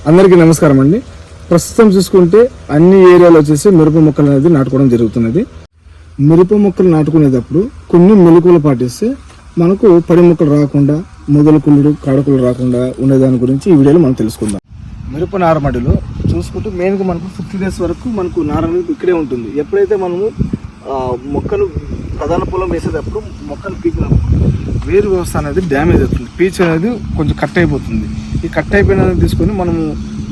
అందరికీ నమస్కారం అండి. ప్రస్తుతం చూసుకుంటే అన్ని ఏరియాలో వచ్చేసి మిరప మొక్కలు అనేది నాటుకోవడం జరుగుతున్నది. మిరప మొక్కలు నాటుకునేటప్పుడు కొన్ని మెలకువలు పాటిస్తే మనకు పడి మొక్కలు రాకుండా, మొదలు కుళ్ళుడు, కాడకుళ్ళు రాకుండా ఉండేదాని గురించి ఈ వీడియోలో మనం తెలుసుకుందాం. మిరప నారమడిలో చూసుకుంటే మెయిన్గా మనకు 50 days వరకు మనకు నార అనేది ఇక్కడే ఉంటుంది. ఎప్పుడైతే మనము మొక్కలు ప్రధాన పొలం వేసేటప్పుడు మొక్కలు పీకినప్పుడు వేరు వ్యవస్థ అనేది డ్యామేజ్ అవుతుంది, పీచ్ అనేది కొంచెం కట్ అయిపోతుంది. ఈ కట్ అయిపోయిన తీసుకొని మనము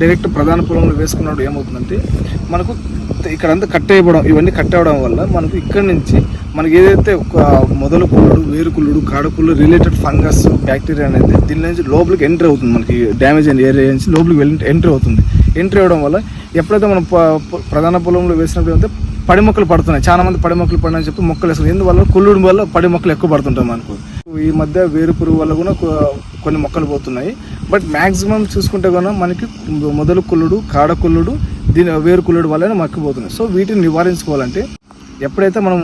డైరెక్ట్ ప్రధాన పొలంలో వేసుకున్నప్పుడు ఏమవుతుందంటే మనకు ఇక్కడంతా కట్ అయిపోవడం, ఇవన్నీ కట్ అవ్వడం వల్ల మనకు ఇక్కడ నుంచి మనకి ఏదైతే మొదలు కుళ్ళుడు, వేరు కుళ్ళుడు, కాడకుళ్ళు రిలేటెడ్ ఫంగస్, బ్యాక్టీరియా అనేది దీని నుంచి లోపలికి ఎంట్రీ అవుతుంది. మనకి డ్యామేజ్ అయిన ఏరియా నుంచి లోపలికి ఎంట్రీ అవుతుంది. ఎంట్రీ అవ్వడం వల్ల ఎప్పుడైతే మనం ప్రధాన పొలంలో వేసినప్పుడు అయితే పడి మొక్కలు పడుతున్నాయి. చాలా మంది పడి మొక్కలు పడినని చెప్పి మొక్కలు వేసుకుని, ఎందువల్ల కుళ్ళుడు వల్ల పడి మొక్కలు ఎక్కువ పడుతుంటాయి మనకు. ఈ మధ్య వేరు పురుగు వల్ల కూడా కొన్ని మొక్కలు పోతున్నాయి. బట్ మ్యాక్సిమం చూసుకుంటే కూడా మనకి మొదలు కుళ్ళుడు, కాడ కుళ్ళుడు, దీని వేరు కుళ్ళుడు వల్లనే మక్కిపోతున్నాయి. సో వీటిని నివారించుకోవాలంటే ఎప్పుడైతే మనం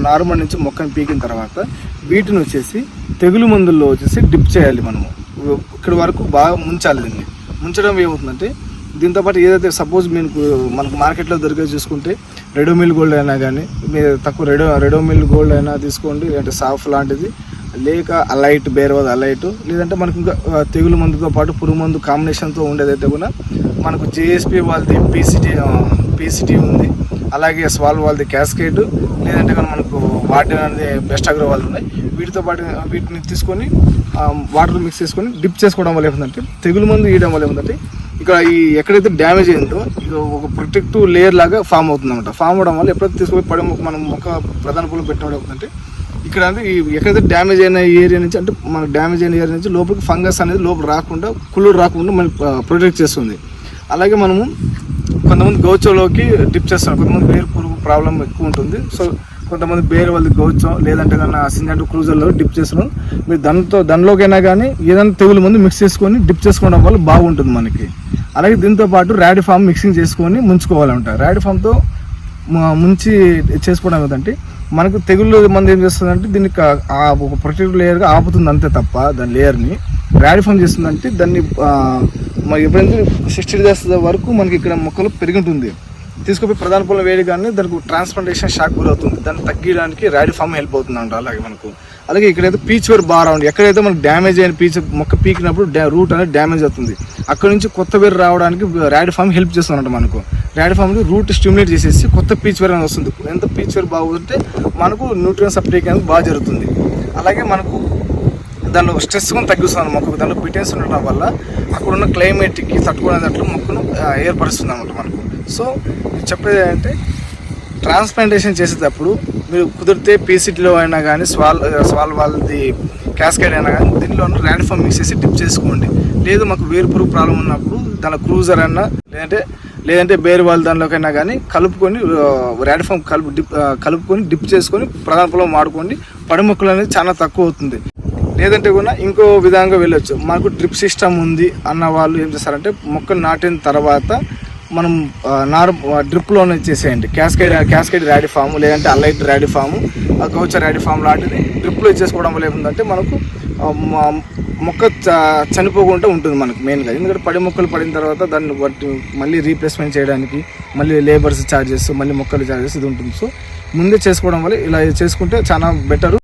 నార్మల్ నుంచి మొక్కను పీకిన తర్వాత వీటిని వచ్చేసి తెగులు మందుల్లో వచ్చేసి డిప్ చేయాలి. మనము ఇక్కడ వరకు బాగా ముంచాలి. దీన్ని ముంచడం ఏమవుతుందంటే దీంతోపాటు ఏదైతే సపోజ్ మనకు మార్కెట్లో దొరికేది చూసుకుంటే రెడోమిల్ గోల్డ్ అయినా కానీ, మీరు తక్కువ రెడోమిల్ గోల్డ్ అయినా తీసుకోండి, లేదంటే సాఫ్ లాంటిది, లేక అలైట్, బేర్వాద్ అలైట్, లేదంటే మనకు ఇంకా తెగులు మందుతో పాటు పురుగు మందు కాంబినేషన్తో ఉండేదైతే కూడా మనకు జేఎస్పీ వాళ్ళది పీసీటీ ఉంది, అలాగే స్వాల్ వాళ్ళది క్యాస్కేడ్, లేదంటే కానీ మనకు వాటర్ అనేది బెస్ట్ అగ్రో వాళ్ళు ఉన్నాయి. వీటితో పాటు వీటిని తీసుకొని వాటర్ మిక్స్ చేసుకొని డిప్ చేసుకోవడం వల్ల ఏముందంటే తెగులు మందు వేయడం వల్ల ఏముందంటే ఇక్కడ ఈ ఎక్కడైతే డ్యామేజ్ అయిందో ఇది ఒక ప్రొటెక్టివ్ లేయర్ లాగా ఫామ్ అవుతుంది అనమాట. ఫామ్ అవడం వల్ల ఎప్పుడైతే తీసుకొని పడే మనం మొక్క ప్రధాన పొలం పెట్టడం అవుతుందంటే ఇక్కడ అంటే ఎక్కడైతే డ్యామేజ్ అయిన ఏరియా నుంచి, అంటే మనకు డ్యామేజ్ అయిన ఏరియా నుంచి లోపలికి ఫంగస్ అనేది లోపల రాకుండా, కుళ్ళు రాకుండా మనకి ప్రొటెక్ట్ చేస్తుంది. అలాగే మనము కొంతమంది గౌచోలోకి డిప్ చేస్తాం. కొంతమంది వేరు పురుగు ప్రాబ్లం ఎక్కువ ఉంటుంది. సో కొంతమంది వేరే వాళ్ళది గౌచో, లేదంటే కన్నా సింజంటు క్రూజర్లో డిప్ చేస్తున్నాం. మీరు దానిలోకైనా కానీ ఏదైనా తెగులు ముందు మిక్స్ చేసుకొని డిప్ చేసుకోవడం వల్ల బాగుంటుంది మనకి. అలాగే దీంతో పాటు ర్యాడీ ఫామ్ మిక్సింగ్ చేసుకొని ముంచుకోవాలంట. ర్యాడీ ఫామ్తో ముంచి చేసుకోవడం ఏంటంటే మనకు తెగుళ్ళు మంది ఏం చేస్తుందంటే దీన్ని ఒక ప్రొటెక్టివ్ లేయర్గా ఆపుతుంది అంతే తప్ప, దాని లేయర్ని ర్యాడీ ఫామ్ చేస్తుందంటే దాన్ని ఎప్పుడైతే 60 days వరకు మనకి ఇక్కడ మొక్కలు పెరుగుతుంది. తీసుకుపోయి ప్రధాన పొలం వేడి కానీ దానికి ట్రాన్స్ప్లాంటేషన్ షాక్ గురవుతుంది. దాన్ని తగ్గించడానికి ర్యాడీ ఫామ్ హెల్ప్ అవుతుంది అంట. అలాగే ఇక్కడైతే పీచ్ వేర్ బాగా ఉంది. ఎక్కడైతే మనకు డ్యామేజ్ అయిన పీచ్ మొక్క పీకినప్పుడు రూట్ అనేది డ్యామేజ్ అవుతుంది. అక్కడ నుంచి కొత్త వేరు రావడానికి ర్యాడీ ఫామ్ హెల్ప్ చేస్తుందంట. మనకు ర్యాడీ ఫామ్ రూట్ స్టిమ్యులేట్ చేసేసి కొత్త పీచ్ వేర్ అనేది వస్తుంది. ఎంత పీచ్ వేర్ బాగుంటే మనకు న్యూట్రియన్స్ అప్టేక్ అనేది బాగా జరుగుతుంది. అలాగే మనకు దానిలో స్ట్రెస్ కూడా తగ్గిస్తుంది మొక్కకు. దానిలో బిటెన్స్ ఉండడం వల్ల అక్కడ ఉన్న క్లైమేట్కి తట్టుకునేటట్లు మొక్కను ఏర్పరుస్తుంది అన్నమాట మనకు. సో చెప్పేది ఏంటంటే ట్రాన్స్ప్లాంటేషన్ చేసేటప్పుడు మీరు కుదిరితే పీసీటీలో అయినా కానీ, స్వాల్ వాళ్ళది క్యాస్కేడ్ అయినా కానీ దీనిలో ర్యాడీ ఫామ్ మిక్స్ చేసి డిప్ చేసుకోండి. లేదు మాకు వేరు పురుగు ప్రాబ్లం ఉన్నప్పుడు దాని క్రూజర్ అయినా లేదంటే బేర్ వాళ్ళ దానిలోకైనా కానీ కలుపుకొని ర్యాడీ ఫామ్ కలుపుకొని డిప్ చేసుకొని ప్రధాన పొలం వాడుకోండి. పడి మొక్కలు అనేది చాలా తక్కువ అవుతుంది. లేదంటే కూడా ఇంకో విధంగా వెళ్ళొచ్చు. మాకు డ్రిప్ సిస్టమ్ ఉంది అన్న వాళ్ళు ఏం చేస్తారంటే మొక్కలు నాటిన తర్వాత మనం డ్రిప్లోనే చేసేయండి. క్యాస్కేడ్ ర్యాడీ ఫామ్, లేదంటే అలైట్ ర్యాడీ ఫాము, గౌచర్ ర్యాడీ ఫామ్ లాంటిది డ్రిప్లో చేసుకోవడం వల్ల ఏముందంటే మనకు మొక్క చనిపోకుండా ఉంటుంది మనకు మెయిన్గా. ఎందుకంటే పడి మొక్కలు పడిన తర్వాత దాన్ని మళ్ళీ రీప్లేస్మెంట్ చేయడానికి మళ్ళీ లేబర్స్ ఛార్జెస్, మళ్ళీ మొక్కలు ఛార్జెస్ ఇది ఉంటుంది. సో ముందే చేసుకోవడం వల్ల ఇలా చేసుకుంటే చాలా బెటరు.